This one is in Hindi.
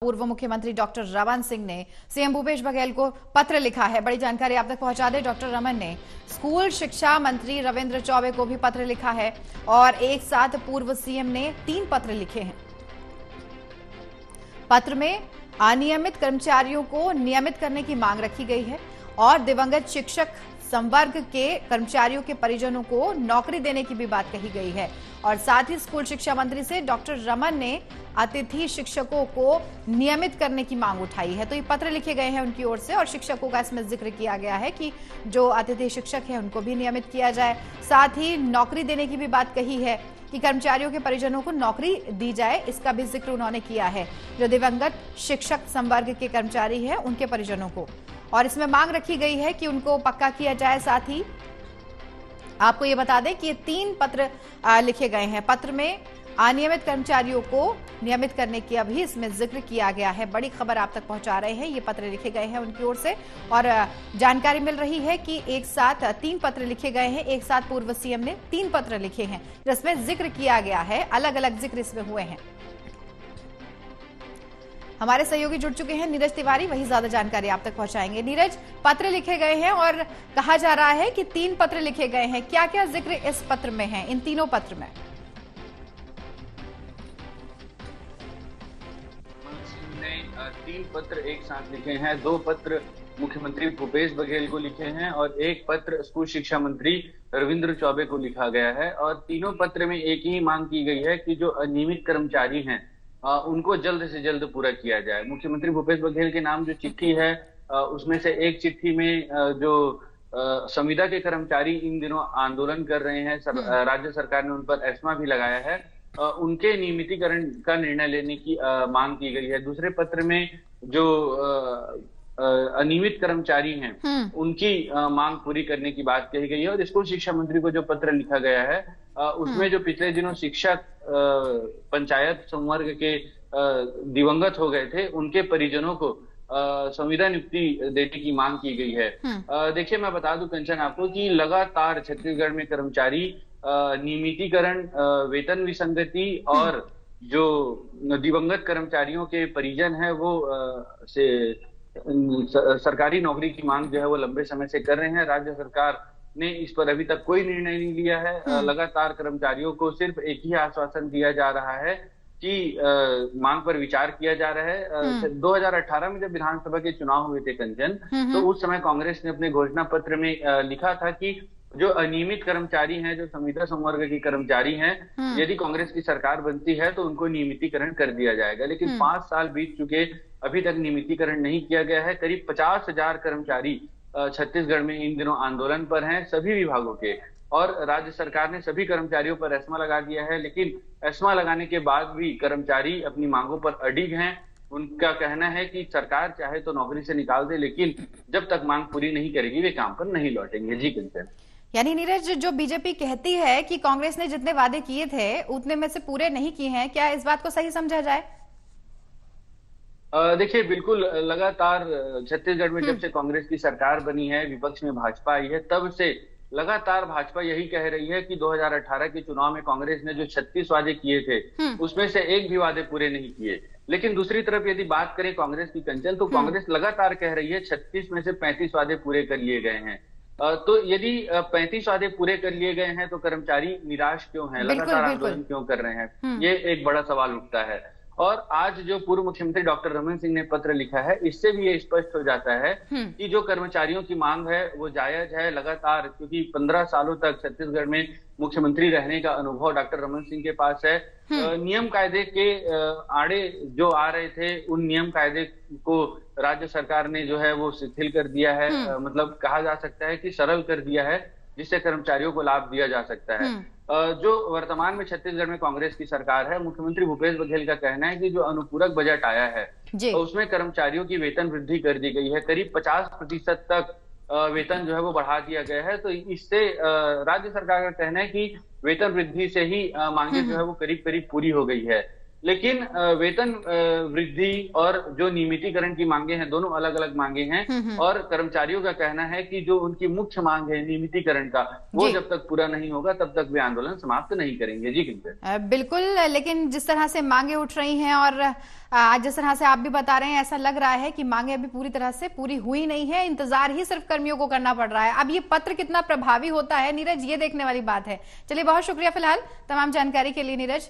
पूर्व मुख्यमंत्री डॉक्टर रमन सिंह ने सीएम भूपेश बघेल को पत्र लिखा है। बड़ी जानकारी आप तक पहुंचा दें, डॉक्टर रमन ने स्कूल शिक्षा मंत्री रविंद्र चौबे को भी पत्र लिखा है और एक साथ पूर्व सीएम ने 3 पत्र लिखे हैं। पत्र में अनियमित कर्मचारियों को नियमित करने की मांग रखी गई है और दिवंगत शिक्षक संवर्ग के कर्मचारियों के परिजनों को नौकरी देने की भी बात कही गई है। और साथ ही स्कूल शिक्षा मंत्री से डॉक्टर रमन ने अतिथि शिक्षकों को नियमित करने की मांग उठाई है। तो ये पत्र लिखे गए हैं उनकी ओर से और शिक्षकों का इसमें जिक्र किया गया है कि जो अतिथि शिक्षक है उनको भी नियमित किया जाए। साथ ही नौकरी देने की भी बात कही है कि कर्मचारियों के परिजनों को नौकरी दी जाए, इसका भी जिक्र उन्होंने किया है, जो दिवंगत शिक्षक संवर्ग के कर्मचारी है उनके परिजनों को। और इसमें मांग रखी गई है कि उनको पक्का किया जाए। साथ ही आपको ये बता दें कि ये 3 पत्र लिखे गए हैं। पत्र में अनियमित कर्मचारियों को नियमित करने की अभी इसमें जिक्र किया गया है। बड़ी खबर आप तक पहुंचा रहे हैं, ये पत्र लिखे गए हैं उनकी ओर से और जानकारी मिल रही है कि एक साथ 3 पत्र लिखे गए हैं। एक साथ पूर्व सीएम ने 3 पत्र लिखे हैं जिसमें जिक्र किया गया है, अलग अलग जिक्र इसमें हुए हैं। हमारे सहयोगी जुड़ चुके हैं, नीरज तिवारी, वही ज्यादा जानकारी आप तक पहुंचाएंगे। नीरज, पत्र लिखे गए हैं और कहा जा रहा है कि 3 पत्र लिखे गए हैं, क्या क्या जिक्र इस पत्र में है, इन तीनों पत्र में? 3 पत्र एक साथ लिखे हैं। 2 पत्र मुख्यमंत्री भूपेश बघेल को लिखे हैं और 1 पत्र स्कूल शिक्षा मंत्री रविंद्र चौबे को लिखा गया है। और तीनों पत्र में एक ही मांग की गई है कि जो अनियमित कर्मचारी हैं उनको जल्द से जल्द पूरा किया जाए। मुख्यमंत्री भूपेश बघेल के नाम जो चिट्ठी है उसमें से एक चिट्ठी में जो संविदा के कर्मचारी इन दिनों आंदोलन कर रहे हैं, राज्य सरकार ने उन पर एस्मा भी लगाया है, उनके नियमितीकरण का निर्णय लेने की मांग की गई है। दूसरे पत्र में जो अनियमित कर्मचारी हैं उनकी मांग पूरी करने की बात कही गई है। और स्कूल शिक्षा मंत्री को जो पत्र लिखा गया है उसमें जो पिछले दिनों शिक्षक पंचायत संवर्ग के दिवंगत हो गए थे उनके परिजनों को संविदा नियुक्ति देने की मांग की गई है। देखिए, मैं बता दूं कंचन आपको कि लगातार छत्तीसगढ़ में कर्मचारी नियमितीकरण, वेतन विसंगति और जो दिवंगत कर्मचारियों के परिजन है वो सरकारी नौकरी की मांग जो है वो लंबे समय से कर रहे हैं। राज्य सरकार ने इस पर अभी तक कोई निर्णय नहीं लिया है। लगातार कर्मचारियों को सिर्फ एक ही आश्वासन दिया जा रहा है कि मांग पर विचार किया जा रहा है। 2018 में जब विधानसभा के चुनाव हुए थे कंचन, तो उस समय कांग्रेस ने अपने घोषणा पत्र में लिखा था कि जो अनियमित कर्मचारी हैं, जो संविदा संवर्ग के कर्मचारी हैं, यदि कांग्रेस की सरकार बनती है तो उनको नियमितीकरण कर दिया जाएगा। लेकिन 5 साल बीत चुके, अभी तक नियमितीकरण नहीं किया गया है। करीब 50,000 कर्मचारी छत्तीसगढ़ में इन दिनों आंदोलन पर हैं, सभी विभागों के, और राज्य सरकार ने सभी कर्मचारियों पर एस्मा लगा दिया है। लेकिन एस्मा लगाने के बाद भी कर्मचारी अपनी मांगों पर अडिग हैं। उनका कहना है कि सरकार चाहे तो नौकरी से निकाल दे, लेकिन जब तक मांग पूरी नहीं करेगी वे काम पर नहीं लौटेंगे। जी कंचन। यानी नीरज, जो बीजेपी कहती है कि कांग्रेस ने जितने वादे किए थे उतने में से पूरे नहीं किए हैं, क्या इस बात को सही समझा जाए? देखिए, बिल्कुल लगातार छत्तीसगढ़ में जब से कांग्रेस की सरकार बनी है, विपक्ष में भाजपा आई है, तब से लगातार भाजपा यही कह रही है कि 2018 के चुनाव में कांग्रेस ने जो 36 वादे किए थे उसमें से एक भी वादे पूरे नहीं किए। लेकिन दूसरी तरफ यदि बात करें कांग्रेस की कंचन, तो कांग्रेस लगातार कह रही है 36 में से 35 वादे पूरे कर लिए गए हैं। तो यदि 35 वादे पूरे कर लिए गए हैं तो कर्मचारी निराश क्यों हैं, लगातार आंदोलन क्यों कर रहे हैं, ये एक बड़ा सवाल उठता है। और आज जो पूर्व मुख्यमंत्री डॉक्टर रमन सिंह ने पत्र लिखा है, इससे भी ये स्पष्ट हो जाता है कि जो कर्मचारियों की मांग है वो जायज है। लगातार, क्योंकि 15 सालों तक छत्तीसगढ़ में मुख्यमंत्री रहने का अनुभव डॉक्टर रमन सिंह के पास है। नियम कायदे के आड़े जो आ रहे थे, उन नियम कायदे को राज्य सरकार ने जो है वो शिथिल कर दिया है, मतलब कहा जा सकता है कि सरल कर दिया है, जिससे कर्मचारियों को लाभ दिया जा सकता है। जो वर्तमान में छत्तीसगढ़ में कांग्रेस की सरकार है, मुख्यमंत्री भूपेश बघेल का कहना है कि जो अनुपूरक बजट आया है तो उसमें कर्मचारियों की वेतन वृद्धि कर दी गई है। करीब 50% तक वेतन जो है वो बढ़ा दिया गया है। तो इससे राज्य सरकार का कहना है कि वेतन वृद्धि से ही मांगे जो है वो करीब करीब पूरी हो गई है। लेकिन वेतन वृद्धि और जो नियमितीकरण की मांगे हैं, दोनों अलग अलग मांगे हैं। हम्म। और कर्मचारियों का कहना है कि जो उनकी मुख्य मांग है नियमितीकरण का, वो जी। जब तक पूरा नहीं होगा तब तक वे आंदोलन समाप्त नहीं करेंगे। जी किंकर। बिल्कुल, लेकिन जिस तरह से मांगे उठ रही हैं और आज जिस तरह से आप भी बता रहे हैं, ऐसा लग रहा है कि मांगे अभी पूरी तरह से पूरी हुई नहीं है, इंतजार ही सिर्फ कर्मियों को करना पड़ रहा है। अब ये पत्र कितना प्रभावी होता है नीरज, ये देखने वाली बात है। चलिए, बहुत शुक्रिया फिलहाल तमाम जानकारी के लिए नीरज।